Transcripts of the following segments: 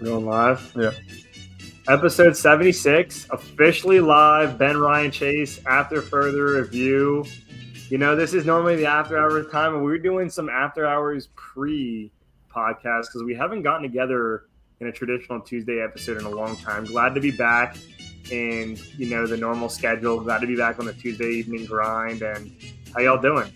We're going live. Yeah. Episode 76, officially live. Ben, Ryan, Chase, after further review. You know, this is normally the after hours time, and we're doing some after hours pre-podcast because we haven't gotten together in a traditional Tuesday episode in a long time. Glad to be back in, the normal schedule. Glad to be back on the Tuesday evening grind. And how y'all doing?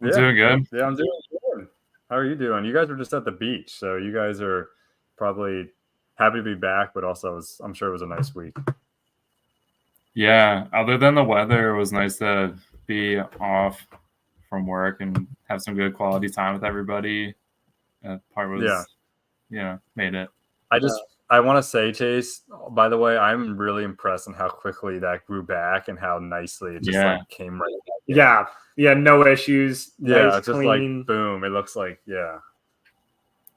I'm doing good. Yeah, I'm doing good. How are you doing? You guys were just at the beach, so you guys are probably happy to be back, but also I'm sure it was a nice week. Yeah, other than the weather, it was nice to be off from work and have some good quality time with everybody. That part was, made it. I want to say, Chase, by the way, I'm really impressed on how quickly that grew back and how nicely it just came right back. Yeah, no issues. Yeah, nice, it's just clean. like boom. It looks like Yeah,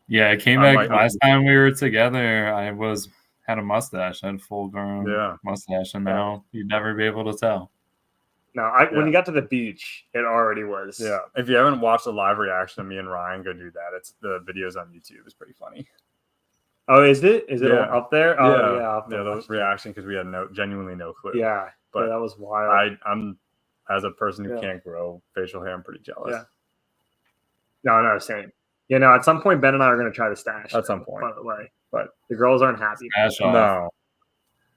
it came back last time we were together. I had a mustache, I had a full grown mustache, and now you'd never be able to tell. No, when you got to the beach, it already was. Yeah, if you haven't watched the live reaction of me and Ryan, go do that. It's the videos on YouTube. It's pretty funny. Oh, is it? Is it up there? Oh, yeah. The reaction because we had genuinely no clue. Yeah, but that was wild. I'm as a person who can't grow facial hair, I'm pretty jealous. Yeah. No, same. At some point, Ben and I are going to try to stash. At some point, by the way, but the girls aren't happy. No.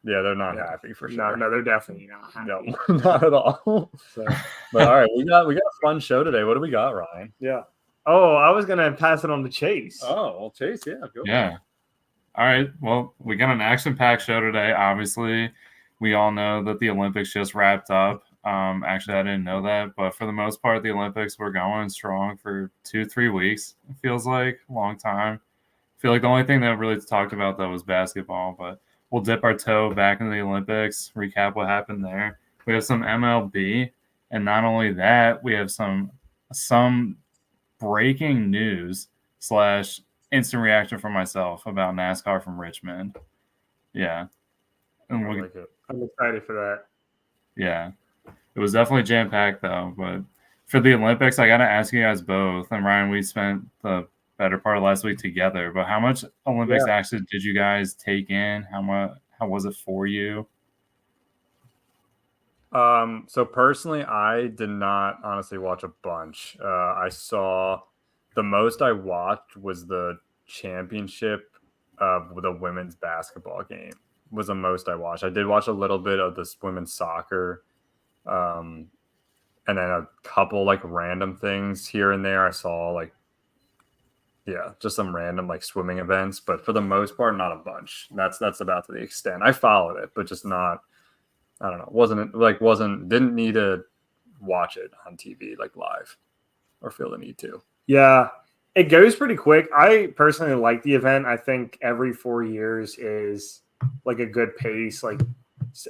Yeah, they're not happy for sure. No, they're definitely not happy. No, not at all. So, but all right, we got a fun show today. What do we got, Ryan? Yeah. Oh, I was gonna pass it on to Chase. Oh, well, Chase, go. Yeah. All right. Well, we got an action-packed show today. Obviously, we all know that the Olympics just wrapped up. Actually, I didn't know that, but for the most part, the Olympics were going strong for 2-3 weeks. It feels like a long time. I feel like the only thing that really talked about though was basketball, but we'll dip our toe back into the Olympics, recap what happened there. We have some MLB, and not only that, we have some breaking news / instant reaction from myself about NASCAR from Richmond. Yeah. And I'm excited for that. Yeah. It was definitely jam-packed, though. But for the Olympics, I got to ask you guys both. And, Ryan, we spent the better part of last week together. But how much Olympics actually did you guys take in? How was it for you? So personally, I did not honestly watch a bunch. I saw the most I watched was the championship of the women's basketball game was the most I watched. I did watch a little bit of this women's soccer, and then a couple random things here and there. I saw just some random swimming events, but for the most part, not a bunch. That's about to the extent I followed it, but just not. I don't know. Didn't need to watch it on TV live or feel the need to. Yeah, it goes pretty quick. I personally like the event. I think every 4 years is a good pace.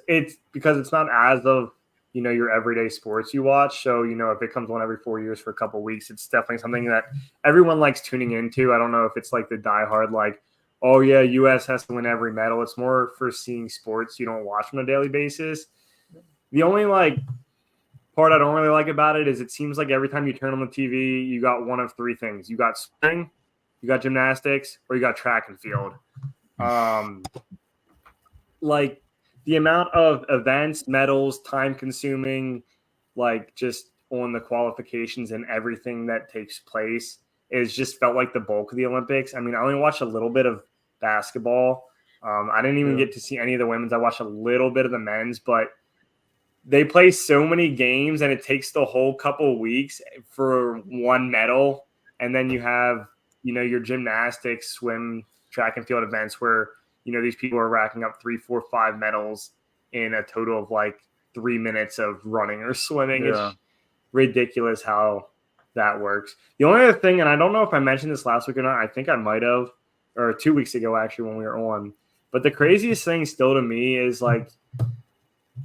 It's because it's not as of your everyday sports you watch. So if it comes on every 4 years for a couple of weeks, it's definitely something that everyone likes tuning into. I don't know if it's the diehard oh yeah, U.S. has to win every medal. It's more for seeing sports you don't watch on a daily basis. The only part I don't really like about it is it seems like every time you turn on the TV, you got one of three things. You got swimming, you got gymnastics, or you got track and field. The amount of events, medals, time consuming, just on the qualifications and everything that takes place is just felt like the bulk of the Olympics. I mean, I only watched a little bit of basketball. I didn't even get to see any of the women's. I watched a little bit of the men's, but they play so many games and it takes the whole couple of weeks for one medal. And then you have, your gymnastics, swim, track and field events where, these people are racking up 3, 4, 5 medals in a total of 3 minutes of running or swimming. Yeah. It's ridiculous how that works. The only other thing, and I don't know if I mentioned this last week or not, I think I might have, or 2 weeks ago actually when we were on, but the craziest thing still to me is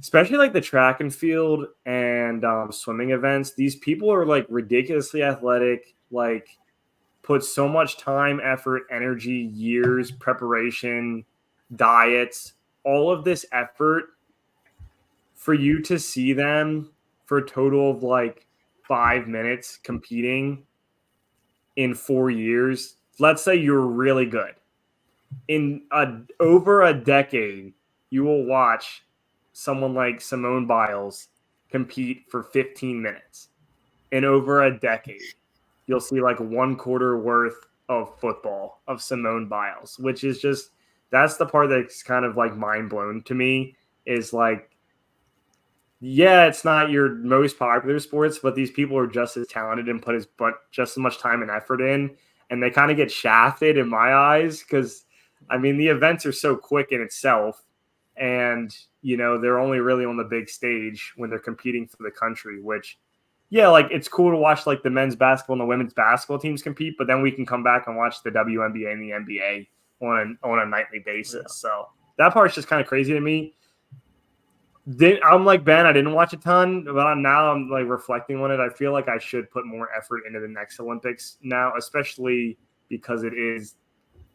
especially the track and field and swimming events, these people are ridiculously athletic, put so much time, effort, energy, years, preparation, diets, all of this effort for you to see them for a total of 5 minutes competing in 4 years let's say you're really good. In over a decade, you will watch someone like Simone Biles compete for 15 minutes. In over a decade, you'll see like 1/4 worth of football of Simone Biles, which is just, that's the part that's kind of like mind blown to me, is like, yeah, it's not your most popular sports, but these people are just as talented and put just as much time and effort in, and they kind of get shafted in my eyes because, I mean, the events are so quick in itself, and they're only really on the big stage when they're competing for the country. Which, yeah, like it's cool to watch like the men's basketball and the women's basketball teams compete, but then we can come back and watch the WNBA and the NBA on a nightly basis. Yeah. So that part's just kind of crazy to me. I'm like Ben, I didn't watch a ton, but now I'm like reflecting on it. I feel like I should put more effort into the next Olympics now, especially because it is,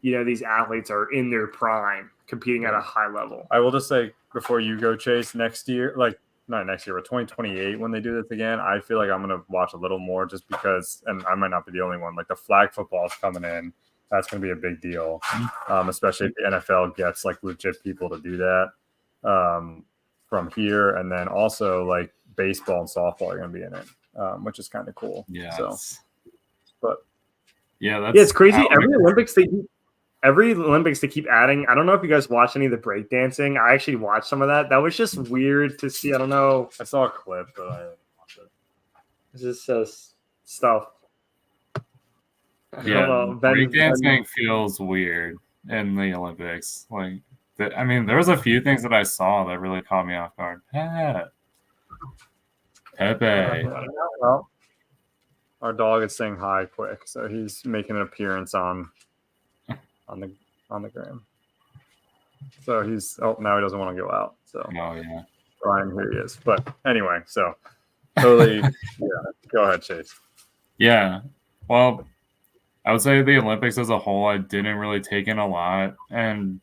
these athletes are in their prime competing at a high level. I will just say before you go, Chase, next year, like not next year, but 2028, when they do this again, I feel like I'm going to watch a little more just because, and I might not be the only one, like the flag football is coming in. That's going to be a big deal, especially if the NFL gets like legit people to do that. From here, and then also like baseball and softball are going to be in it, which is kind of cool. Yeah. So, but it's crazy. Every Olympics they keep adding. I don't know if you guys watch any of the breakdancing. I actually watched some of that. That was just weird to see. I don't know. I saw a clip, but I didn't watch it. It's just stuff. Yeah, breakdancing feels weird in the Olympics. Like, I mean, there was a few things that I saw that really caught me off guard. Pepe. Well, our dog is saying hi quick, so he's making an appearance on the gram. So now he doesn't want to go out. So Brian, here he is. But anyway, so totally, Go ahead, Chase. Yeah. Well, I would say the Olympics as a whole, I didn't really take in a lot, and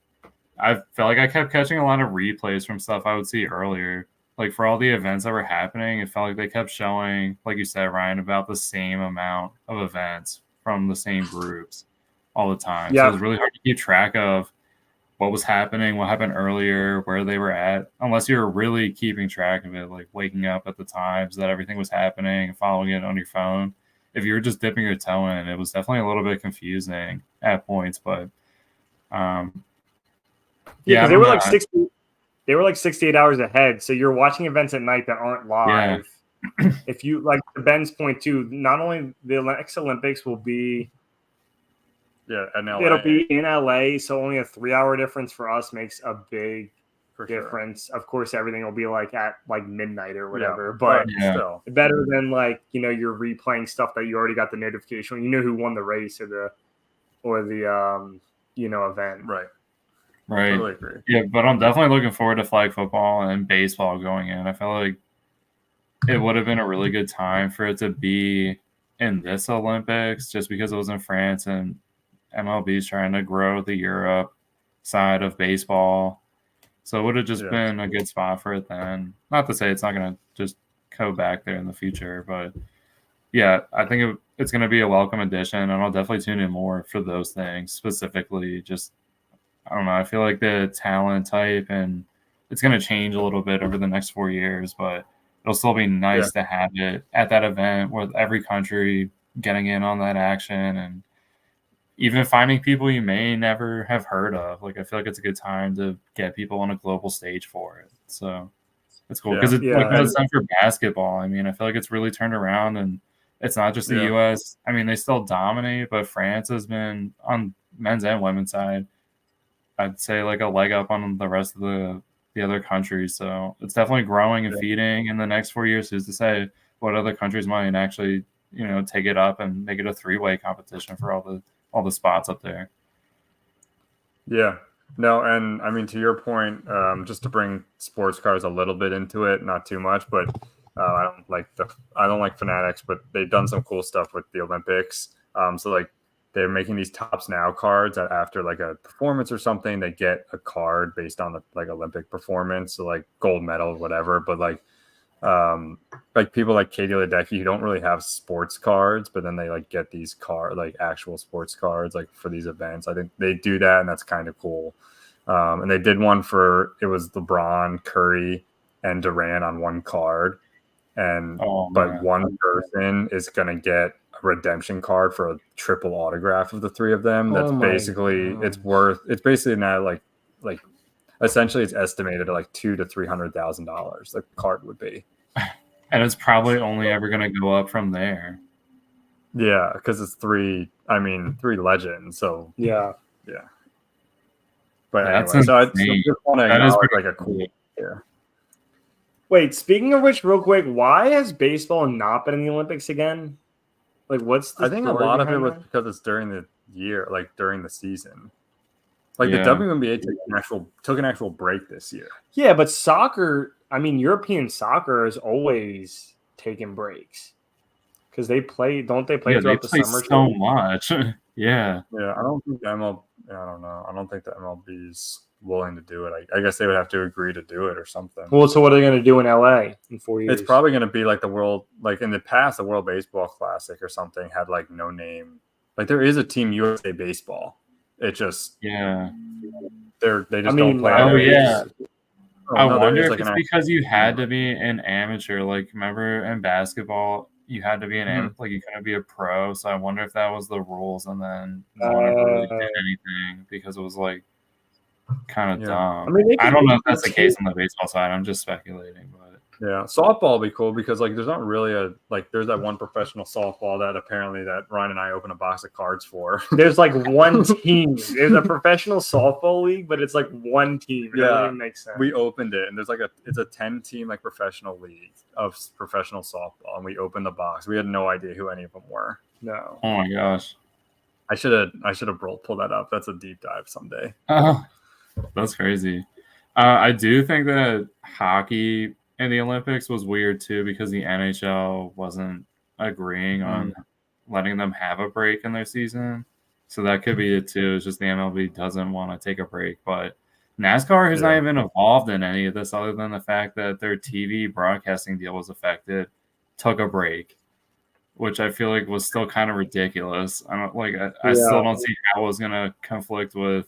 I felt like I kept catching a lot of replays from stuff I would see earlier. Like for all the events that were happening, it felt like they kept showing, like you said, Ryan, about the same amount of events from the same groups all the time. Yeah. So it was really hard to keep track of what was happening, what happened earlier, where they were at, unless you were really keeping track of it, like waking up at the times that everything was happening and following it on your phone. If you were just dipping your toe in, it was definitely a little bit confusing at points, but yeah, they were like 60. They were like 68 hours ahead, so you're watching events at night that aren't live. Yeah. If you like to Ben's point too, not only the next Olympics will be, in LA. It'll be in LA, so only a 3-hour difference for us makes a big difference. Of course, everything will be like at like midnight or whatever, but still better than like you're replaying stuff that you already got the notification. You know who won the race or the event. Right. Totally agree. Yeah, but I'm definitely looking forward to flag football and baseball going in. I feel like it would have been a really good time for it to be in this Olympics just because it was in France and MLB is trying to grow the Europe side of baseball. So it would have just been a good spot for it then. Not to say it's not going to just go back there in the future, but I think it's going to be a welcome addition, and I'll definitely tune in more for those things specifically. Just I don't know. I feel like the talent type, and it's going to change a little bit over the next 4 years, but it'll still be nice to have it at that event with every country getting in on that action and even finding people you may never have heard of. Like, I feel like it's a good time to get people on a global stage for it. So it's cool because it's done for basketball. I mean, I feel like it's really turned around, and it's not just the U.S. I mean, they still dominate, but France has been on men's and women's side, I'd say, like a leg up on the rest of the other countries. So it's definitely growing and feeding in the next 4 years. Who's to say what other countries might actually, take it up and make it a 3-way competition for all the spots up there. Yeah. No, and I mean, to your point, just to bring sports cars a little bit into it, not too much, but I don't like Fanatics, but they've done some cool stuff with the Olympics. So like, they're making these Tops Now cards that after like a performance or something, they get a card based on the like Olympic performance, so like gold medal, whatever. But like like people like Katie Ledecky who don't really have sports cards, but then they like get these like actual sports cards like for these events. I think they do that, and that's kind of cool. And they did one it was LeBron, Curry, and Durant on one card, and but one person is gonna get a redemption card for a triple autograph of the three of them. That's basically God. it's basically now like essentially it's estimated at like $200,000 to $300,000 the card would be. And it's probably only ever going to go up from there. Yeah, because it's three legends. So Yeah. But That's anyway, so I insane. just want to That is acknowledge like a cool. Yeah. Wait, speaking of which, real quick, why has baseball not been in the Olympics again? Like, what's the I think a story lot of it behind was that? because it's during the year, like during the season. Like Yeah. the WNBA took an actual break this year. Yeah, but soccer, I mean, European soccer has always taken breaks because they play, don't they play Yeah, they throughout the play summer? so too? much. Yeah. Yeah, I don't think I don't know. I don't think the MLB's willing to do it. I guess they would have to agree to do it or something. Well, so what are they going to do in LA in 4 years? It's probably going to be like like in the past, the World Baseball Classic or something had like no name. Like there is a Team USA Baseball. It just Yeah. they just I mean, don't play. Oh, it. yeah. I no, there wonder is, if like, it's an because you had to be an amateur. Like, remember in basketball, you had to be an Mhm. amateur, like you couldn't be a pro. So I wonder if that was the rules, and then no one ever really did anything because it was like kind of Yeah. dumb. I mean, they I could don't know do if that's the too. case on the baseball side. I'm just speculating, but Yeah, softball would be cool because like there's not really there's that one professional softball that apparently that Ryan and I opened a box of cards for. There's like one team. There's a professional softball league, but it's like one team. It Yeah. doesn't even make sense. We opened it and there's it's a 10-team like professional league of professional softball, and we opened the box. We had no idea who any of them were. No. oh my gosh, I should have pulled that up. That's a deep dive someday. that's crazy. I do think that hockey in the Olympics was weird too because the NHL wasn't agreeing on letting them have a break in their season. So that could be it too. It's just the MLB doesn't want to take a break. But NASCAR has not even involved in any of this other than the fact that their TV broadcasting deal was affected, took a break, which I feel like was still kind of ridiculous. I still don't see how it was gonna conflict with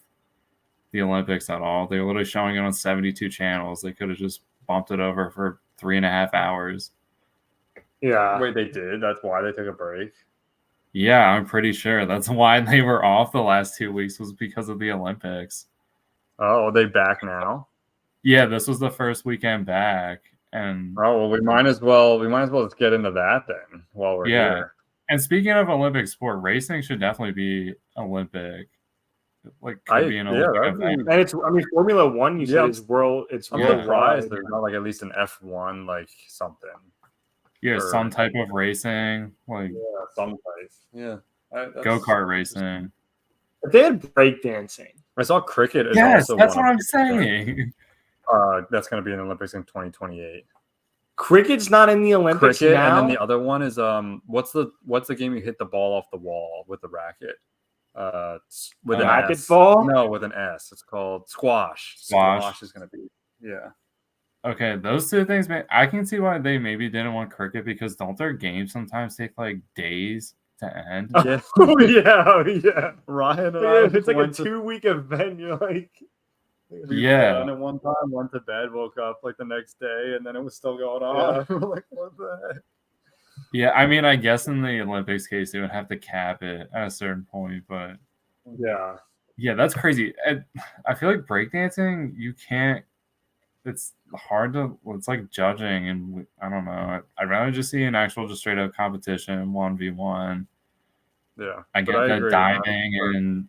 the Olympics at all. They were literally showing it on 72 channels. They could have just bumped it over for 3.5 hours. Yeah. Wait, they did? That's why they took a break? Yeah, I'm pretty sure that's why they were off the last 2 weeks was because of the Olympics. Oh, are they back now? Yeah, this was the first weekend back, and Oh well, we might as well just get into that then while we're here. And speaking of Olympic sport, racing should definitely be Olympic. Like could be an Olympic event. And it's, I mean, Formula One, you Yeah. said, is world. It's I'm worldwide. surprised there's not like at least an F1 like something. Yeah, Or- some type of racing, like Yeah, some type. Yeah. go-kart racing. If they had breakdancing. I saw cricket. Is Yes, also that's one what of- I'm saying. That's going to be in the Olympics in 2028. Cricket's not in the Olympics Cricket, now. and then the other one is what's the game you hit the ball off the wall with the racket? With an S. Racquetball? No, with an S. It's called squash. Squash. Is going to be Okay, those two things, I can see why they maybe didn't want cricket because don't their games sometimes take like days to end? Yeah. Oh, yeah. Ryan and Yeah, I it's like a went to 2-week event. You're like, Yeah. And at one time, went to bed, woke up like the next day, and then it was still going on. We're like, what the heck? Yeah, I mean, I guess in the Olympics case, they would have to cap it at a certain point, but yeah. yeah, that's crazy. I feel like breakdancing, you can't, it's hard to, it's like judging, and I don't know. I'd rather just see an actual, just straight up competition, 1v1. Yeah. I get but that agree, diving and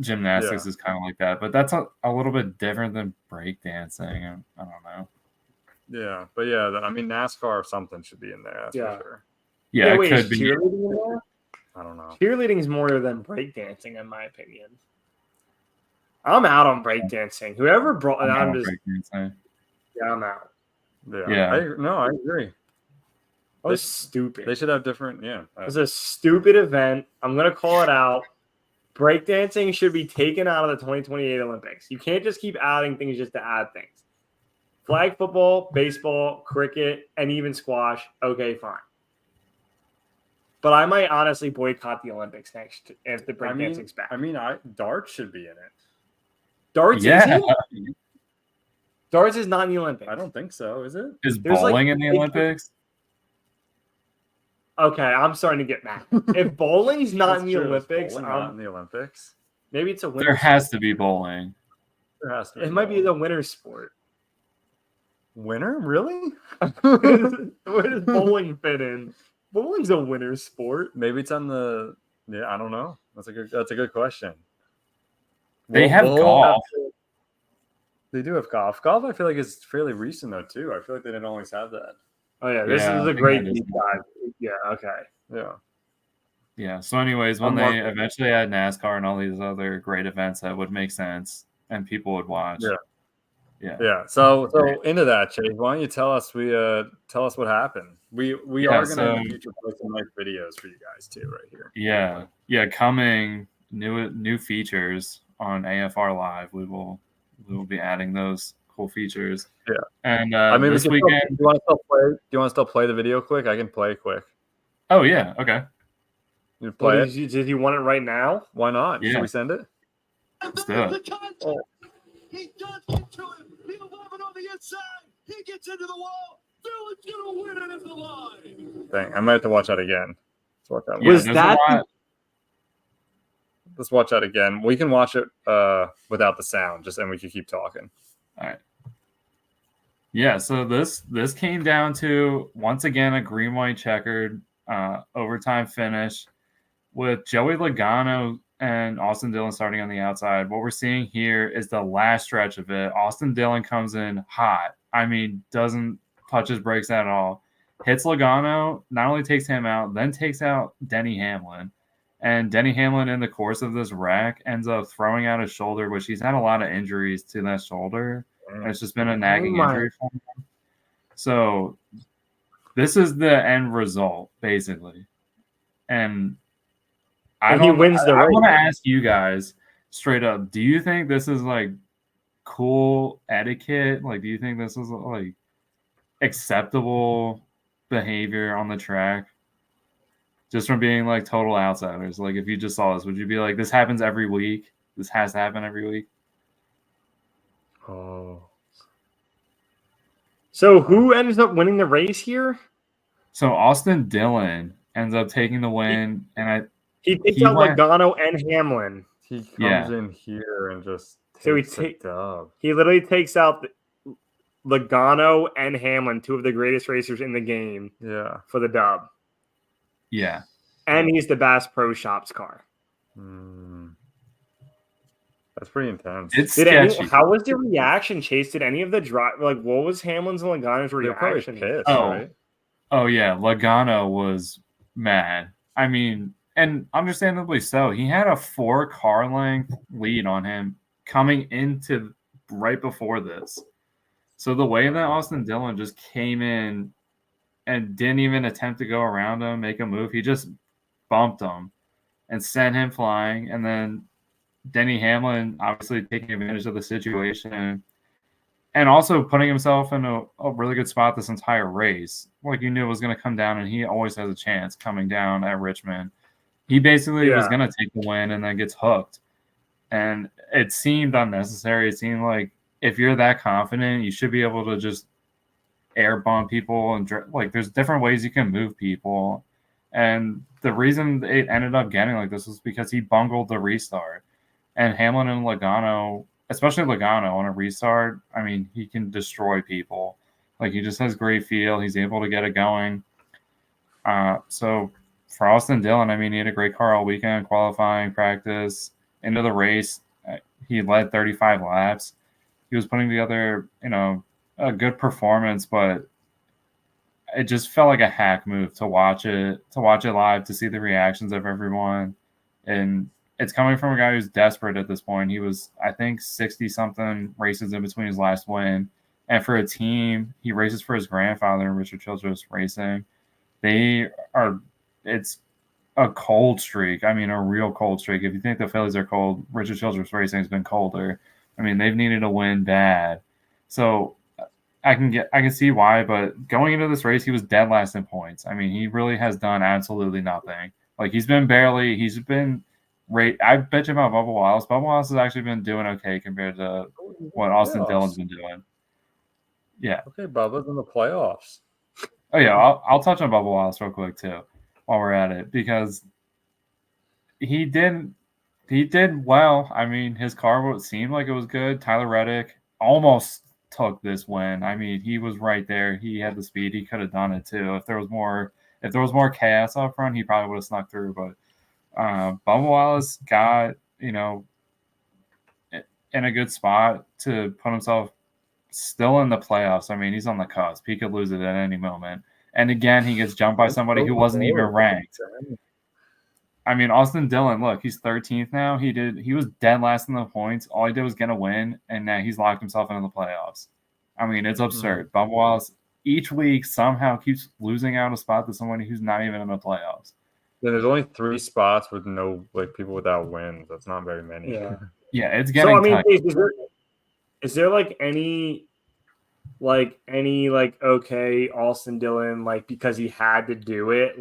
gymnastics is kind of like that, but that's a little bit different than breakdancing. I don't know. Yeah, but yeah, I mean NASCAR or something should be in there. That's Yeah. for sure. Yeah, wait, it is could be. cheerleading in there? I don't know. Cheerleading is more than breakdancing, in my opinion. I'm out on breakdancing. Whoever brought, I'm just, breakdancing. yeah, I'm out. Yeah. I agree. That was stupid. They should have different. Yeah. It was a stupid event. I'm gonna call it out. Breakdancing should be taken out of the 2028 Olympics. You can't just keep adding things just to add things. Flag football, baseball, cricket, and even squash. Okay, fine. But I might honestly boycott the Olympics next if the breakdancing's back. Darts should be in it. Darts Yeah. isn't? Darts is not in the Olympics. I don't think so. Is it? Is There's, bowling in the Olympics? Okay, I'm starting to get mad. If bowling's not in the True. Is Olympics, bowling not in the Olympics. maybe it's a winter. There has to be bowling. There has to be. It might be the winter sport. Winter, really? Where does bowling fit in? Bowling's a winter sport. Maybe it's on the. Yeah, I don't know. That's a good question. They have golf. They do have golf. Golf, I feel like is fairly recent though too. I feel like they didn't always have that. Oh yeah, this Yeah, is I a think great that is- deep dive. Yeah, okay. Yeah. Yeah. So, anyways, when I'm they marking- eventually had NASCAR and all these other great events that would make sense and people would watch. Yeah. Yeah. Yeah. So into that, Chase, why don't you tell us what happened? We Yeah, are gonna in the future post some nice videos for you guys too, right here. Yeah. Yeah. Coming new features on AFR Live. We will be adding those cool features. Yeah. And This this weekend. do you want to still play the video quick? I can play quick. Oh yeah. Okay. You play it? Did you want it right now? Why not? Yeah. Should we send it? Let's do it. He does get to him. He'll love it on the inside. He gets into the wall. Phil is going to win it at the line. Dang, I might have to watch that again. Let's watch that. Yeah, Was there's that- a lot- Let's watch that again. We can watch it without the sound, and we can keep talking. All right. Yeah, so this came down to once again a green white checkered overtime finish with Joey Logano and Austin Dillon starting on the outside. What we're seeing here is the last stretch of it. Austin Dillon comes in hot. I mean, doesn't touch his brakes at all. Hits Logano, not only takes him out, then takes out Denny Hamlin. And Denny Hamlin, in the course of this wreck, ends up throwing out his shoulder, which he's had a lot of injuries to that shoulder. And it's just been a nagging my- injury for him. So this is the end result, basically. And He wins the I race. want to ask you guys straight up, do you think this is like cool etiquette? Like, do you think this is like acceptable behavior on the track? Just from being like total outsiders. Like, if you just saw this, would you be like, this happens every week? This has to happen every week? Oh. So who ends up winning the race here? So Austin Dillon ends up taking the win, and He takes He out went- Logano and Hamlin. He comes Yeah. in here and just So he takes a dub. He literally takes out Logano and Hamlin, two of the greatest racers in the game, Yeah. for the dub. yeah. And he's the Bass Pro Shops car. Mm. That's pretty intense. It's Did sketchy. how was the reaction, Chase? Did any of the drive what was Hamlin's and Logano's They're probably reaction? pissed, Oh. right? Oh yeah, Logano was mad. I mean, and understandably so. He had a 4-car length lead on him coming into right before this. So the way that Austin Dillon just came in and didn't even attempt to go around him, make a move, he just bumped him and sent him flying. And then Denny Hamlin obviously taking advantage of the situation and also putting himself in a really good spot this entire race. Like, you knew it was going to come down, and he always has a chance coming down at Richmond. He basically was Yeah. going to take the win and then gets hooked. And it seemed unnecessary. It seemed like if you're that confident, you should be able to just air bomb people. And like, there's different ways you can move people. And the reason it ended up getting like this was because he bungled the restart. And Hamlin and Logano, especially Logano on a restart, I mean, he can destroy people. Like, he just has great feel. He's able to get it going. So for Austin Dillon, I mean, he had a great car all weekend, qualifying, practice, into the race. He led 35 laps. He was putting together, a good performance, but it just felt like a hack move to watch it live, to see the reactions of everyone. And it's coming from a guy who's desperate at this point. He was, I think, 60-something races in between his last win. And for a team, he races for his grandfather, Richard Childress Racing. It's a cold streak. I mean, a real cold streak. If you think the Phillies are cold, Richard Childress Racing has been colder. I mean, they've needed a win bad. So I can see why, but going into this race, he was dead last in points. I mean, he really has done absolutely nothing. Like he's been I bet you about Bubba Wallace. Bubba Wallace has actually been doing okay compared to what Austin Dillon's been doing. Yeah. Okay, Bubba's in the playoffs. Oh yeah, I'll touch on Bubba Wallace real quick too, while we're at it, because he did well. I mean, his car seemed like it was good. Tyler Reddick almost took this win. I mean, he was right there. He had the speed. He could have done it too. If there was more chaos up front, he probably would have snuck through. But Bubba Wallace got, in a good spot to put himself still in the playoffs. I mean, he's on the cusp. He could lose it at any moment. And again, he gets jumped by somebody who wasn't even ranked. I mean, Austin Dillon, look, he's 13th now. He was dead last in the points. All he did was get a win, and now he's locked himself into the playoffs. I mean, it's absurd. Bubba Wallace each week somehow keeps losing out a spot to somebody who's not even in the playoffs. Then there's only 3 spots with no people without wins. That's not very many. Yeah, it's getting tight. Is there any okay, Austin Dillon, because he had to do it,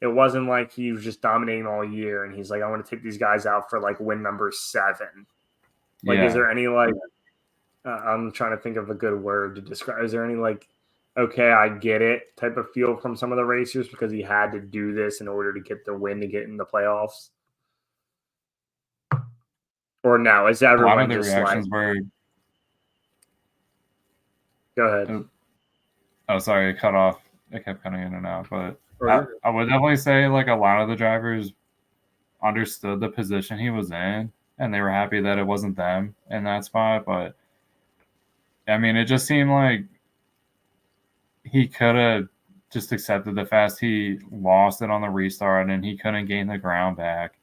it wasn't like he was just dominating all year and he's like, I want to take these guys out for win number 7. Is there any I'm trying to think of a good word to describe. Is there any okay, I get it type of feel from some of the racers because he had to do this in order to get the win to get in the playoffs? Or no, is everyone a lot of the just reactions were... Go ahead. Oh, sorry, it cut off. It kept cutting in and out, but I would definitely say a lot of the drivers understood the position he was in, and they were happy that it wasn't them in that spot. But I mean, it just seemed like he could have just accepted the fact he lost it on the restart and he couldn't gain the ground back.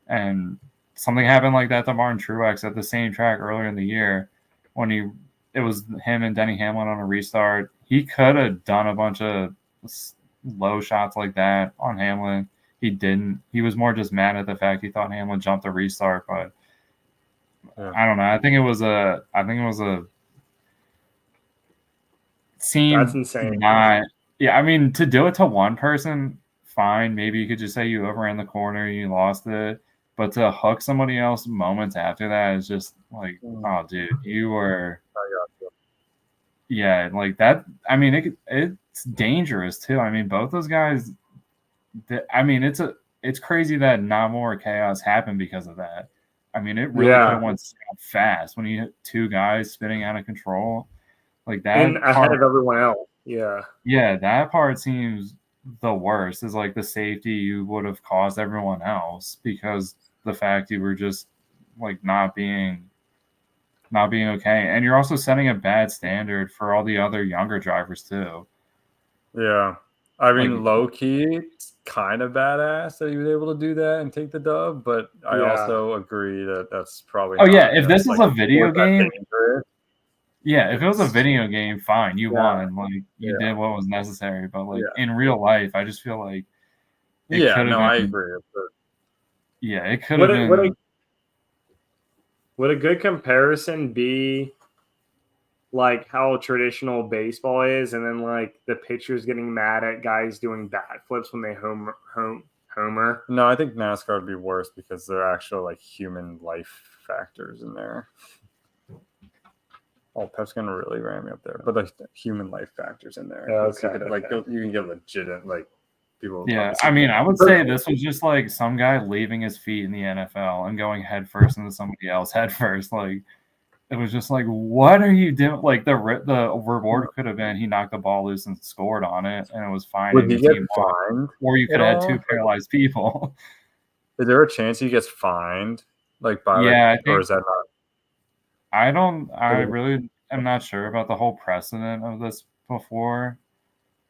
And something happened like that to Martin Truex at the same track earlier in the year when it was him and Denny Hamlin on a restart. He could have done a bunch of low shots like that on Hamlin. He didn't. He was more just mad at the fact he thought Hamlin jumped the restart, but I don't know. I think it was a seemed That's insane. I mean, to do it to one person, fine. Maybe you could just say you overran the corner, you lost it. But to hook somebody else moments after that is just oh, dude, you were. Yeah, that. I mean, it's dangerous too. I mean, both those guys. I mean, it's crazy that not more chaos happened because of that. I mean, it really could have went fast when you hit 2 guys spinning out of control like that. And ahead of everyone else. Yeah. Yeah, that part seems the worst. Is the safety you would have caused everyone else because the fact you were just not being okay, and you're also setting a bad standard for all the other younger drivers too. Yeah, I mean, low key, it's kind of badass that he was able to do that and take the dub, but I also agree that that's probably. Oh yeah, if this was a video game, if it was a video game, fine, you won, you did what was necessary. But in real life, I just feel like I agree. Yeah, it could have been. Would a good comparison be how traditional baseball is, and then the pitchers getting mad at guys doing bat flips when they homer? No, I think NASCAR would be worse because there are actual human life factors in there. Oh, Pep's gonna really ram me up there, but the human life factors in there. Okay, you can get legitimate people. Yeah, I mean, I would say this was just some guy leaving his feet in the NFL and going head first into somebody else head first. It was just what are you doing? The reward could have been he knocked the ball loose and scored on it, and it was fine. Would he get fined? Or you could have had 2 paralyzed people. Is there a chance he gets fined? Or is that not? I really am not sure about the whole precedent of this before,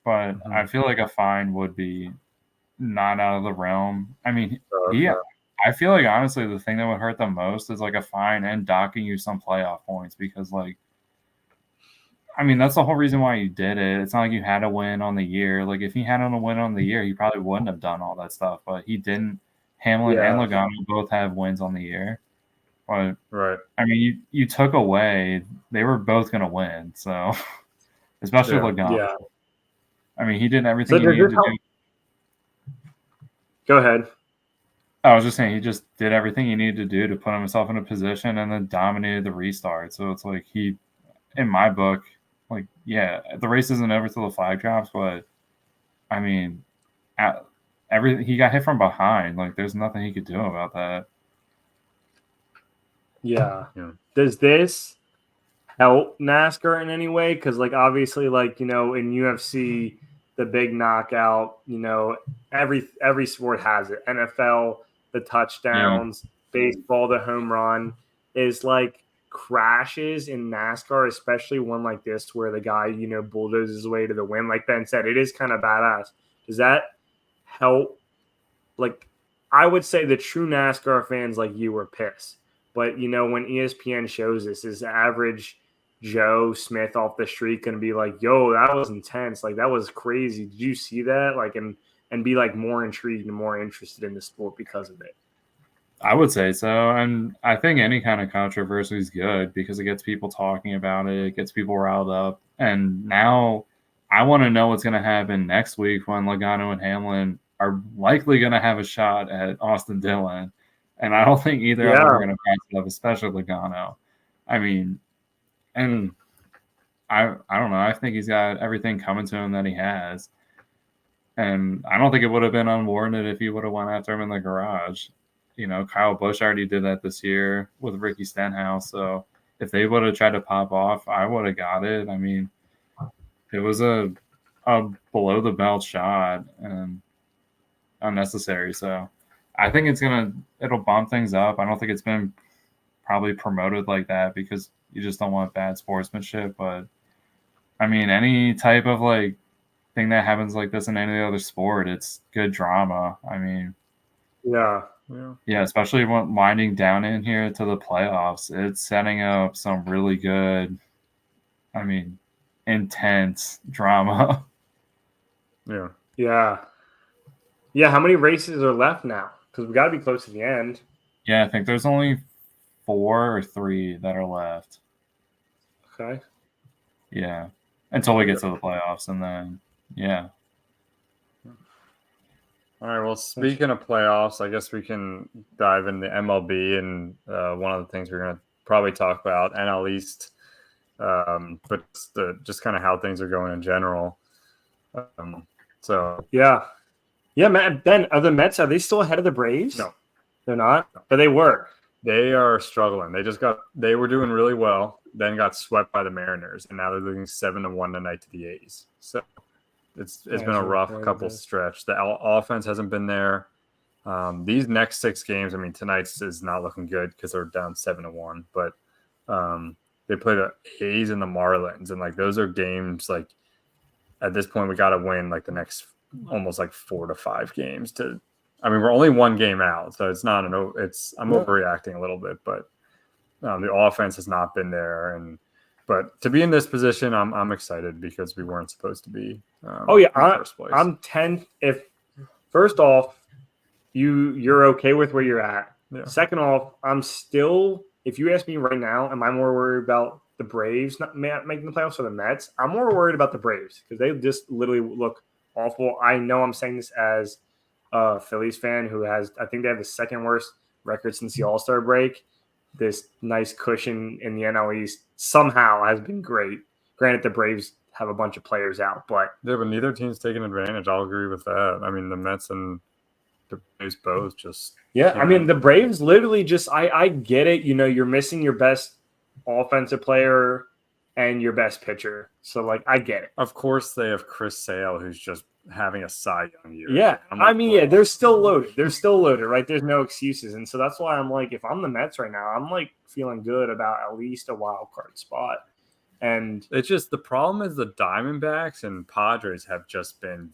but I feel like a fine would be not out of the realm. I mean, I feel honestly the thing that would hurt the most is a fine and docking you some playoff points because I mean, that's the whole reason why you did it. It's not like you had to win on the year. If he had to win on the year, he probably wouldn't have done all that stuff, but he didn't. Hamlin and Logano both have wins on the year. But Right. I mean, you took away, they were both going to win. So, especially Yeah. Logano. Yeah. I mean, he did everything So he does needed this to help? do. Go ahead. I was just saying, he just did everything he needed to do to put himself in a position and then dominated the restart. So it's like in my book, like, yeah, the race isn't over till the flag drops, but I mean, he got hit from behind. Like, there's nothing he could do about that. Yeah. Yeah. Does this help NASCAR in any way? Because, like, obviously, like, in UFC, the big knockout, every sport has it. NFL, the touchdowns, baseball, the home run is like crashes in NASCAR, especially one like this where the guy, bulldozes his way to the win. Like Ben said, it is kind of badass. Does that help? Like, I would say the true NASCAR fans like you were pissed. But, when ESPN shows this, is average Joe Smith off the street going to be like, yo, that was intense. Like, that was crazy. Did you see that? Like, and be like more intrigued and more interested in the sport because of it. I would say so. And I think any kind of controversy is good because it gets people talking about it. It gets people riled up. And now I want to know what's going to happen next week when Logano and Hamlin are likely going to have a shot at Austin Dillon. And I don't think either of them are going to pass it up, especially Logano. I mean, and I don't know. I think he's got everything coming to him that he has. And I don't think it would have been unwarranted if he would have went after him in the garage. Kyle Busch already did that this year with Ricky Stenhouse. So if they would have tried to pop off, I would have got it. I mean, it was a below the belt shot and unnecessary. So I think it'll bump things up. I don't think it's been probably promoted like that because you just don't want bad sportsmanship. But I mean, any type of like thing that happens like this in any other sport, it's good drama. I mean, yeah, especially when winding down in here to the playoffs, it's setting up some really good, I mean, intense drama. Yeah. How many races are left now? Because we got to be close to the end. Yeah, I think there's only 4 or 3 that are left. Okay. Yeah, until we get to the playoffs, and then All right. Well, speaking of playoffs, I guess we can dive into MLB, and one of the things we're going to probably talk about NL East, but just kind of how things are going in general. Matt, Ben, are the Mets, are they still ahead of the Braves? No, they're not, but they were. They are struggling. They were doing really well, then got swept by the Mariners, and now they're losing 7-1 tonight to the A's. So it's been a rough couple stretch. The offense hasn't been there. These next 6 games, I mean, tonight's is not looking good because they're down 7-1, but they play the A's and the Marlins, and like those are games like at this point we got to win like the next almost like 4 to 5 games to. I mean, we're only 1 game out, so it's not I'm overreacting a little bit, but the offense has not been there, but to be in this position, I'm excited because we weren't supposed to be. In the first place. I'm 10. If first off, you're okay with where you're at. Yeah. Second off, I'm still. If you ask me right now, am I more worried about the Braves not making the playoffs or the Mets? I'm more worried about the Braves because they just literally look awful. I know I'm saying this as a Phillies fan who I think they have the second worst record since the All-Star break. This nice cushion in the NL East somehow has been great. Granted, the Braves have a bunch of players out, but neither team's taking advantage. I'll agree with that. I mean, the Mets and the Braves both just. Yeah, I mean, the Braves literally just I get it. You're missing your best offensive player and your best pitcher. So, like, I get it. Of course, they have Chris Sale, who's just having a Cy Young year. Yeah, they're still loaded. They're still loaded, right? There's no excuses. And so that's why I'm like, if I'm the Mets right now, I'm like feeling good about at least a wild card spot. And it's just the problem is the Diamondbacks and Padres have just been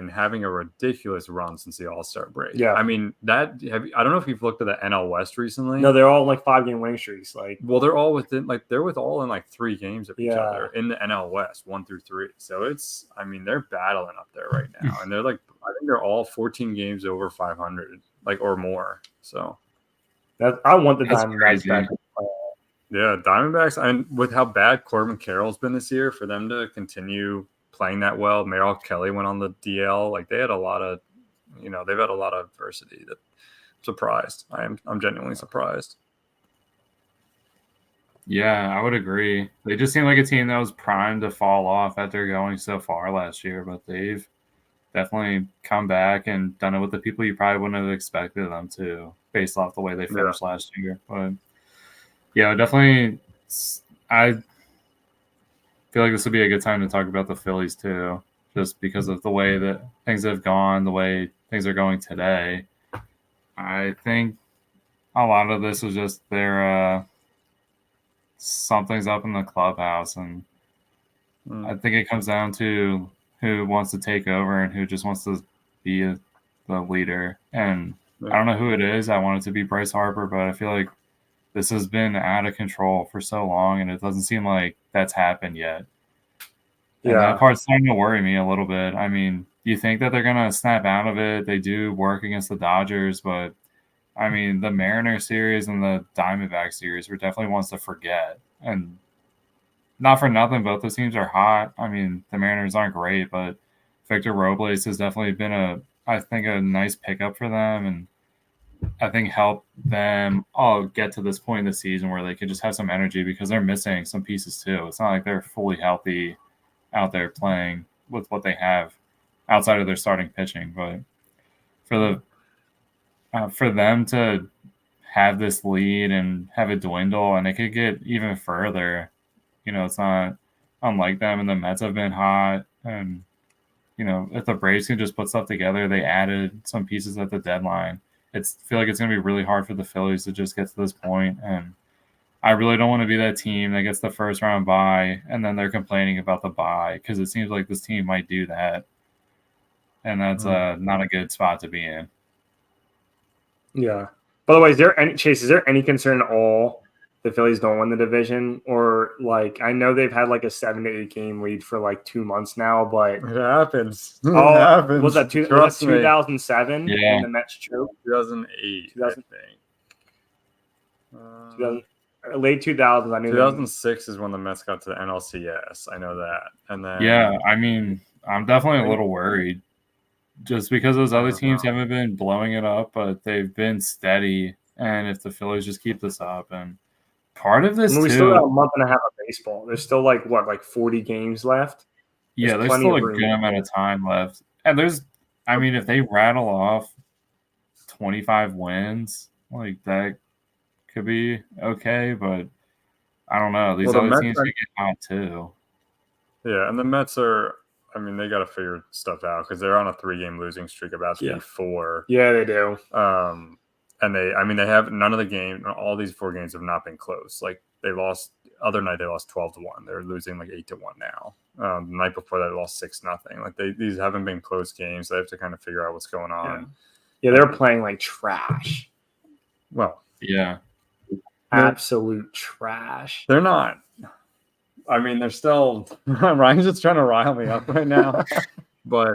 having a ridiculous run since the All-Star break. Yeah. I mean, I don't know if you've looked at the NL West recently. No, they're all like 5-game winning streaks. Like, well, they're all all in like 3 games of each other in the NL West, 1 through 3. So they're battling up there right now. And they're like, I think they're all 14 games over 500, like, or more. So I want the That's Diamondbacks crazy. back. Yeah, Diamondbacks, and with how bad Corbin Carroll's been this year, for them to continue playing that well, Merrill Kelly went on the DL. Like they had a lot of, they've had a lot of adversity. That surprised. I'm genuinely surprised. Yeah, I would agree. They just seem like a team that was primed to fall off after going so far last year, but they've definitely come back and done it with the people you probably wouldn't have expected them to, based off the way they finished last year. But yeah, definitely, I feel like this would be a good time to talk about the Phillies too, just because of the way that things have gone, the way things are going today. I think a lot of this is just their something's up in the clubhouse, and I think it comes down to who wants to take over and who just wants to be the leader. And I don't know who it is. I want it to be Bryce Harper, but I feel like this has been out of control for so long, and it doesn't seem like that's happened yet. And that part's starting to worry me a little bit. I mean, you think that they're going to snap out of it. They do work against the Dodgers, but I mean, the Mariner series and the Diamondback series were definitely ones to forget. And not for nothing, both those teams are hot. I mean, the Mariners aren't great, but Victor Robles has definitely been I think a nice pickup for them, and I think help them all get to this point in the season where they could just have some energy, because they're missing some pieces too. It's not like they're fully healthy out there playing with what they have outside of their starting pitching. But for them to have this lead and have it dwindle, and it could get even further, it's not unlike them. And the Mets have been hot, and if the Braves can just put stuff together, they added some pieces at the deadline. I feel like it's going to be really hard for the Phillies to just get to this point. And I really don't want to be that team that gets the first round bye and then they're complaining about the bye, because it seems like this team might do that. And that's not a good spot to be in. Yeah. By the way, is there any concern at all the Phillies don't win the division? Or like, I know they've had like a 7 to 8 game lead for like 2 months now, but It happens. It oh, happens. was that 2007? Yeah. When the Mets choked? 2008, 2000. I think. Late 2000s. I knew 2006 is when the Mets got to the NLCS. I know that. And then Yeah, I mean, I'm definitely a little worried just because those other teams haven't been blowing it up, but they've been steady. And if the Phillies just keep this up, and part of this we too, still got a month and a half of baseball. There's still like 40 games left. there's plenty still of a room. good amount of time left. And if they rattle off 25 wins, like that could be okay, but I don't know. These other teams could get hot too. Yeah, and the Mets they got to figure stuff out, because they're on a 3-game losing streak, about to be 4. Yeah, they do. And they have none of the game. All these 4 games have not been close. Like they lost other night, they lost 12-1. They're losing like 8-1 now. The night before that, they lost 6-0. Like these haven't been close games. They have to kind of figure out what's going on. Yeah, they're playing like trash. Well, yeah, absolute trash. They're not. I mean, they're still. Ryan's just trying to rile me up right now, but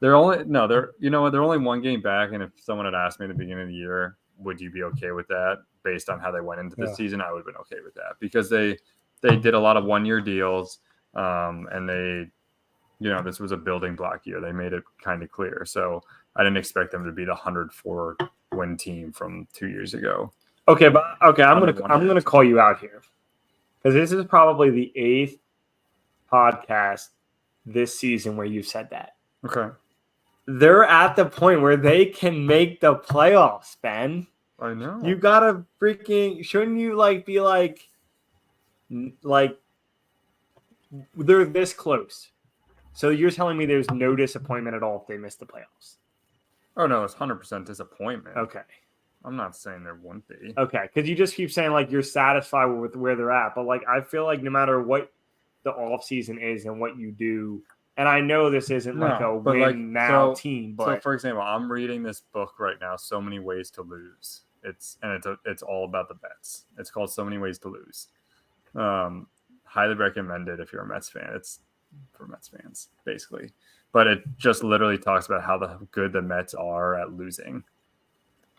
they're only 1 game back. And if someone had asked me at the beginning of the year, would you be okay with that based on how they went into the season, I would have been okay with that, because they did a lot of 1-year deals, and this was a building block year. They made it kind of clear. So I didn't expect them to be the 104 win team from 2 years ago. I'm gonna call you out here, because this is probably the 8th podcast this season where you've said that. Okay. They're at the point where they can make the playoffs, Ben. I know. You gotta shouldn't you be like they're this close? So you're telling me there's no disappointment at all if they miss the playoffs? Oh no, it's 100% disappointment. Okay. I'm not saying there wouldn't be. Okay, because you just keep saying you're satisfied with where they're at, but I feel like no matter what the off season is and what you do, and I know this isn't a win now team, but so for example, I'm reading this book right now, So Many Ways to Lose. It's all about the bets. It's called So Many Ways to Lose. Highly recommended if you're a Mets fan. It's for Mets fans basically, but it just literally talks about how good the Mets are at losing.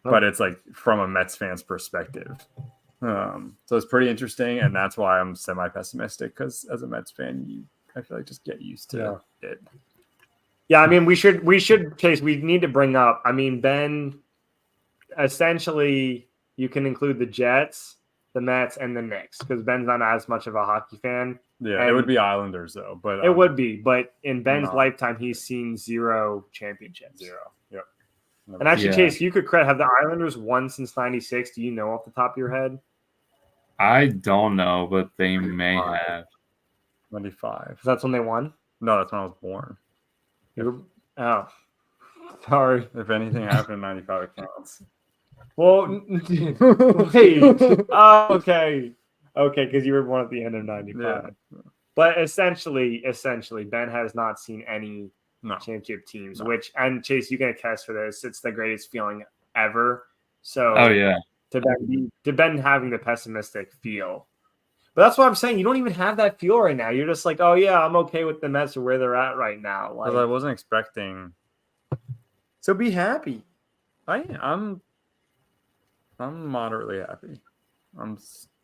but it's like from a Mets fan's perspective. So it's pretty interesting, and that's why I'm semi-pessimistic, because as a Mets fan, I feel like just get used to it. Yeah, I mean, we should Chase. We need to bring up. I mean, Ben. Essentially, you can include the Jets, the Mets, and the Knicks, because Ben's not as much of a hockey fan. Yeah, it would be Islanders though, but it would be. But in Ben's no. lifetime, he's seen 0 championships. 0. Yep. And actually, Chase, you could have the Islanders won since '96. Do you know off the top of your head? I don't know, but they may have. 95. That's when they won? No, that's when I was born. Oh, sorry. If anything happened in 95, it counts. Well, wait. Okay, because you were born at the end of '95. Yeah. But essentially, Ben has not seen any championship teams. Which, and Chase, you can attest for this. It's the greatest feeling ever. So, to Ben having the pessimistic feel. But that's what I'm saying. You don't even have that feel right now. You're just like, oh yeah, I'm okay with the Mets or where they're at right now. Like, I wasn't expecting. So be happy. I'm moderately happy.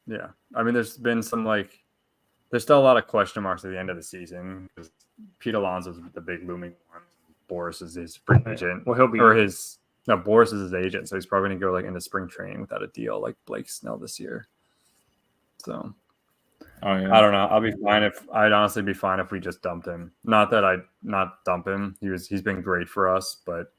Yeah. I mean, there's been some there's still a lot of question marks at the end of the season, because Pete Alonso's the big looming one. Boris is his free agent. Well, he'll be Boris is his agent, so he's probably gonna go into spring training without a deal like Blake Snell this year. So. I don't know. I'd honestly be fine if we just dumped him. Not that I'd not dump him. He's been great for us, but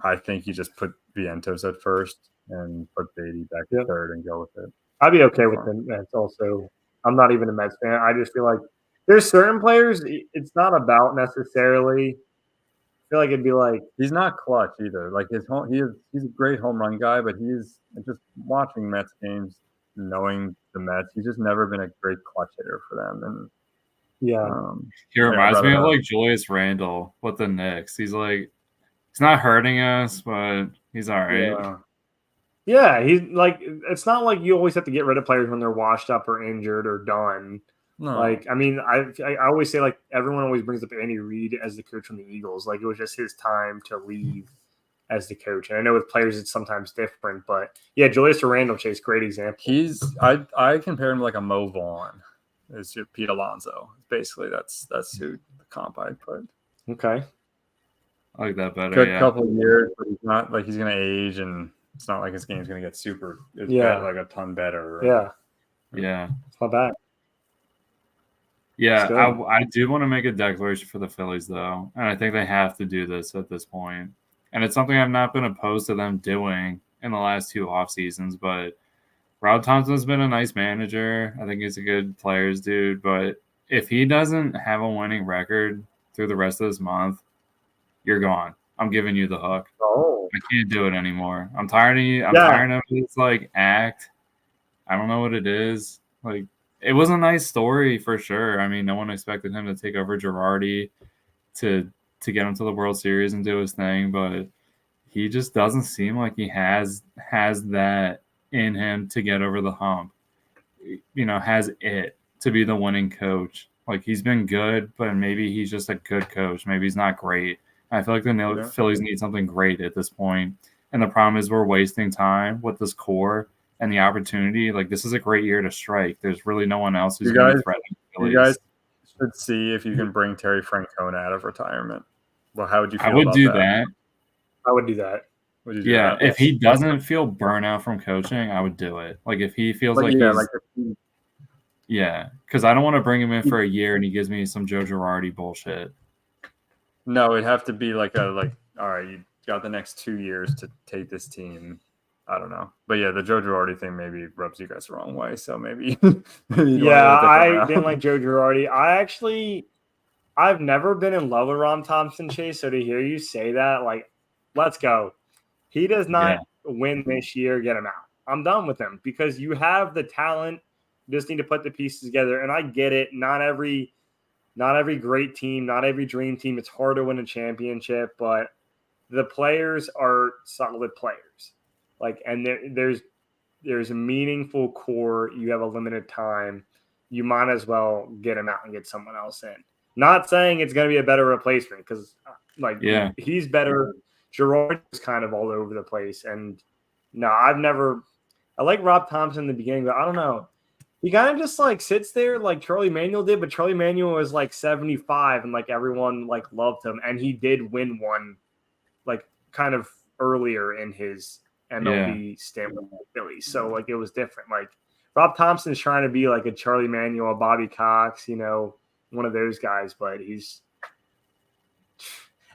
I think you just put Vientos at first and put Beatty back at third and go with it. I'd be okay with the Mets also. I'm not even a Mets fan. I just feel like there's certain players, it's not about necessarily. I feel like it'd be like, he's not clutch either. Like he's a great home run guy, but he's just watching Mets games, knowing the Mets, he's just never been a great clutch hitter for them. And he reminds me of like Julius Randle with the Knicks. He's not hurting us, but he's all right. Yeah, he's like, it's not like you always have to get rid of players when they're washed up or injured or done. No. Like, I mean, I always say, like, everyone always brings up Andy Reid as the coach from the Eagles. Like, it was just his time to leave as the coach. And I know with players it's sometimes different, but yeah, Julius Randle, Chase, great example. I compare him to like a Mo Vaughn. It's Pete Alonso. Basically, that's who the comp I'd put. Okay. I like that better. Good couple of years, but he's not like he's gonna age, and it's not like his game's gonna get super like a ton better. Yeah. It's not bad. Yeah, I do want to make a declaration for the Phillies, though, and I think they have to do this at this point. And it's something I've not been opposed to them doing in the last 2 off seasons. But Rob Thompson's been a nice manager. I think he's a good players dude. But if he doesn't have a winning record through the rest of this month, you're gone. I'm giving you the hook. Oh, I can't do it anymore. I'm tired of you. I'm tired of this act. I don't know what it is. It was a nice story for sure. I mean, no one expected him to take over Girardi to get him to the World Series and do his thing, but he just doesn't seem like he has that in him to get over the hump. Has it to be the winning coach. Like, he's been good, but maybe he's just a good coach. Maybe he's not great. I feel like the Phillies need something great at this point. And the problem is we're wasting time with this core and the opportunity. Like, this is a great year to strike. There's really no one else who's going to threaten the Phillies. You guys should see if you can bring Terry Francona out of retirement. Well, how would you feel I would about do that? I would do that. Would you do Yeah, that? if he doesn't feel burnout from coaching, I would do it. Like, if he feels like he's because I don't want to bring him in for a year and he gives me some Joe Girardi bullshit. No, it'd have to be all right, you got the next 2 years to take this team. I don't know. But yeah, the Joe Girardi thing maybe rubs you guys the wrong way. So maybe I didn't like Joe Girardi. I've never been in love with Ron Thompson, Chase. So to hear you say that, let's go. He does not win this year, get him out. I'm done with him because you have the talent. You just need to put the pieces together. And I get it. Not every great team, not every dream team. It's hard to win a championship, but the players are solid players. And there's a meaningful core. You have a limited time. You might as well get him out and get someone else in. Not saying it's going to be a better replacement because, he's better. Girardi is kind of all over the place, and No, I've never. I like Rob Thompson in the beginning, but I don't know. He kind of just like sits there like Charlie Manuel did, but Charlie Manuel was like 75 and like everyone like loved him, and he did win one like kind of earlier in his MLB stint with the Phillies. So like it was different. Like Rob Thompson's trying to be like a Charlie Manuel, Bobby Cox, one of those guys, but he's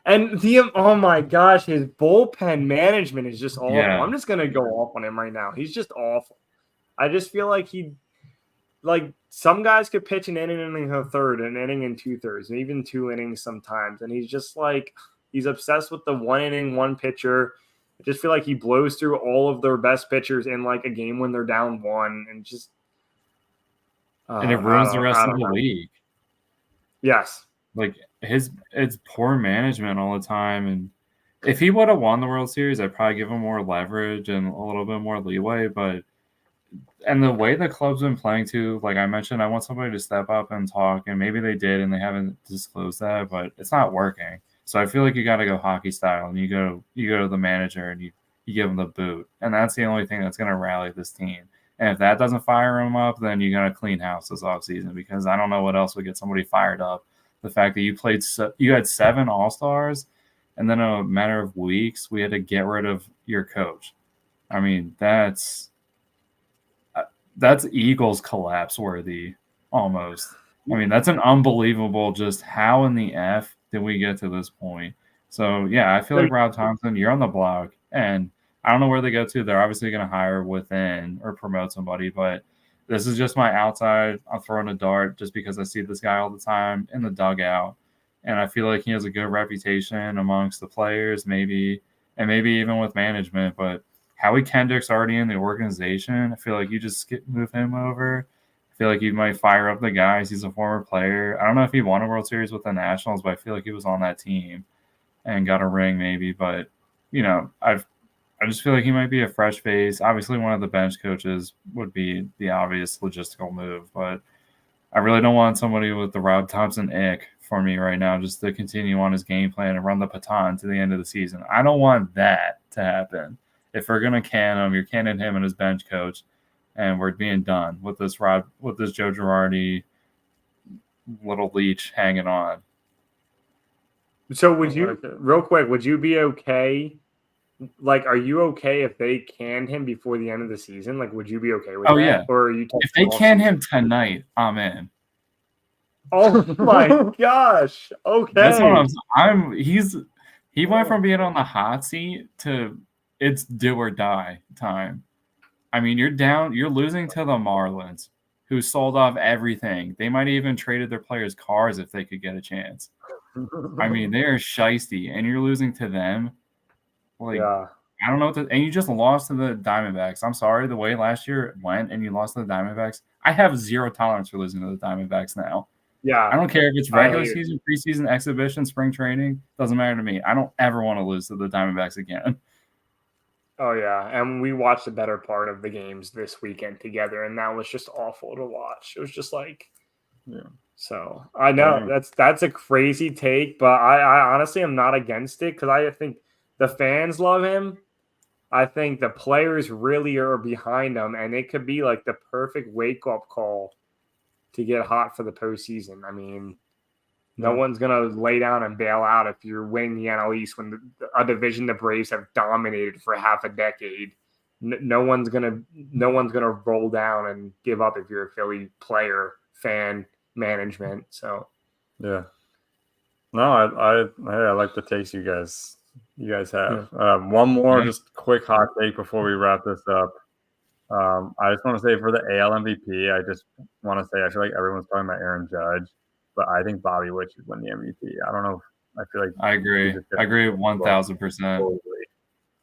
and oh my gosh, his bullpen management is just awful. Yeah. I'm just gonna go off on him right now. He's just awful. I just feel like some guys could pitch an inning in a third, an inning in 2/3, and even 2 innings sometimes. And he's just like he's obsessed with the 1 inning, 1 pitcher. I just feel like he blows through all of their best pitchers in like a game when they're down 1, and just and it ruins the rest of the league. Yes. Like it's poor management all the time. And if he would have won the World Series, I'd probably give him more leverage and a little bit more leeway. And the way the club's been playing too, like I mentioned, I want somebody to step up and talk, and maybe they did and they haven't disclosed that, but it's not working. So I feel like you got to go hockey style, and you go to the manager and you give him the boot, and that's the only thing that's going to rally this team. And if that doesn't fire him up, then you got to clean house this offseason, because I don't know what else would get somebody fired up. The fact that you had 7 All-Stars, and then in a matter of weeks we had to get rid of your coach. I mean, that's Eagles collapse worthy almost. I mean, that's an unbelievable just how in the F did we get to this point. So, yeah, I feel like Rob Thompson, you're on the block, and I don't know where they go to. They're obviously going to hire within or promote somebody, but this is just my outside. I'm throwing a dart just because I see this guy all the time in the dugout, and I feel like he has a good reputation amongst the players, maybe even with management, but Howie Kendrick's already in the organization. I feel like you just move him over. I feel like you might fire up the guys. He's a former player. I don't know if he won a World Series with the Nationals, but I feel like he was on that team and got a ring maybe. But, I just feel like he might be a fresh face. Obviously, one of the bench coaches would be the obvious logistical move, but I really don't want somebody with the Rob Thompson ick for me right now just to continue on his game plan and run the baton to the end of the season. I don't want that to happen. If we're gonna can him, you're canning him and his bench coach, and we're being done with this Joe Girardi little leech hanging on. So real quick, would you be okay? Like, are you okay if they canned him before the end of the season? Like, would you be okay with that? Yeah. Or are you if they can him tonight, I'm in. Oh my gosh. Okay. That's what he went from being on the hot seat to it's do or die time. I mean, you're losing to the Marlins, who sold off everything. They might have even traded their players' cars if they could get a chance. I mean, they are shiesty, and you're losing to them. Like, yeah. I don't know and you just lost to the Diamondbacks. I'm sorry, the way last year went and you lost to the Diamondbacks. I have zero tolerance for losing to the Diamondbacks now. Yeah. I don't care if it's regular season, preseason, exhibition, spring training. Doesn't matter to me. I don't ever want to lose to the Diamondbacks again. Oh, yeah. And we watched the better part of the games this weekend together, and that was just awful to watch. It was just like, yeah. So I know that's a crazy take, but I honestly am not against it because I think the fans love him. I think the players really are behind him, and it could be like the perfect wake-up call to get hot for the postseason. I mean, no one's going to lay down and bail out if you're winning the NL East when a division the Braves have dominated for half a decade. No one's going to roll down and give up if you're a Philly player, fan, management. So, yeah. No, I like the takes you guys have. One more just quick hot take before we wrap this up. I just want to say for the AL MVP, I just want to say I feel like everyone's talking about Aaron Judge, but I think Bobby Witt should win the MVP. I don't know. I feel like I agree. I agree 1,000%.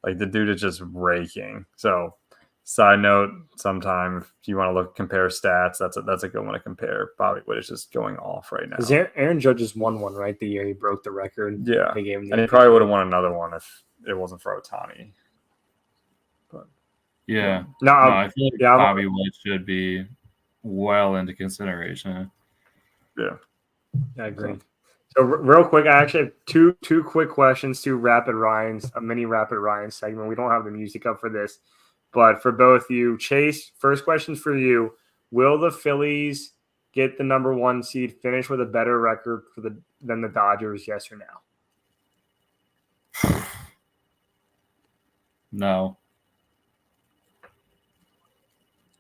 Like the dude is just raking. So, side note, sometime if you want to compare stats, that's a good one to compare. Bobby Witt is just going off right now. Aaron Judge just won one, right? The year he broke the record. Yeah, and he probably would have won another one if it wasn't for Ohtani. But yeah, no, I feel like Bobby Witt should be well into consideration. Yeah, I agree. So real quick, I actually have two quick questions, a mini Rapid Ryan segment. We don't have the music up for this. But for both you, Chase, first question for you. Will the Phillies get the number 1 seed, finish with a better record than the Dodgers, yes or no? No.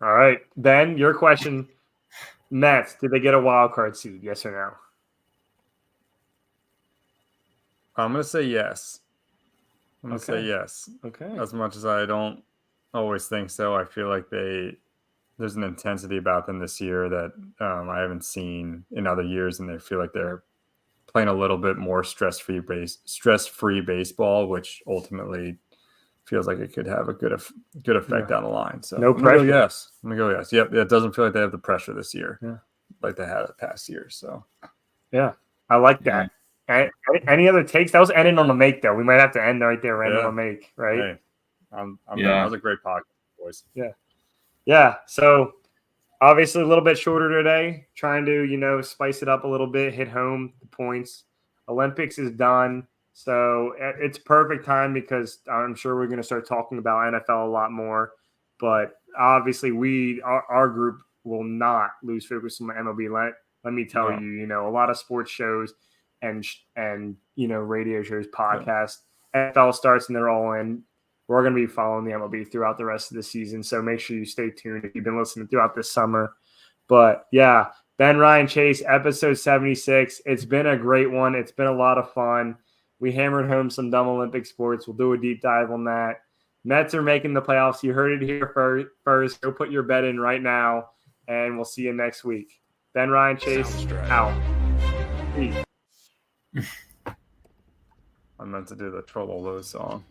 All right. Ben, your question. Mets, did they get a wild card seed, yes or no? I'm going to say yes. I'm going to say Okay. yes. Okay. As much as I don't always think so, I feel like there's an intensity about them this year that I haven't seen in other years, and they feel like they're playing a little bit more stress-free baseball, which ultimately feels like it could have a good effect down the line. So No I'm gonna go pressure. yes. I'm gonna go yes. Yep. It doesn't feel like they have the pressure this year, Yeah. like they had the past year. So Yeah, I like that. Any other takes? That was ending on a make, though. We might have to end right there, ending on a make, right? hey, I'm Yeah. done. That was a great podcast, boys. Yeah. So obviously a little bit shorter today, trying to, spice it up a little bit, hit home the points. Olympics is done. So it's perfect time because I'm sure we're going to start talking about NFL a lot more. But obviously our group will not lose focus on the MLB. Let me tell No. you, a lot of sports shows and radio shows, podcasts, NFL starts and they're all in. We're going to be following the MLB throughout the rest of the season. So make sure you stay tuned if you've been listening throughout this summer. But yeah, Ben, Ryan, Chase, episode 76. It's been a great one. It's been a lot of fun. We hammered home some dumb Olympic sports. We'll do a deep dive on that. Mets are making the playoffs. You heard it here first. Go put your bet in right now, and we'll see you next week. Ben, Ryan, Chase, out. Peace. I meant to do the Trololo song.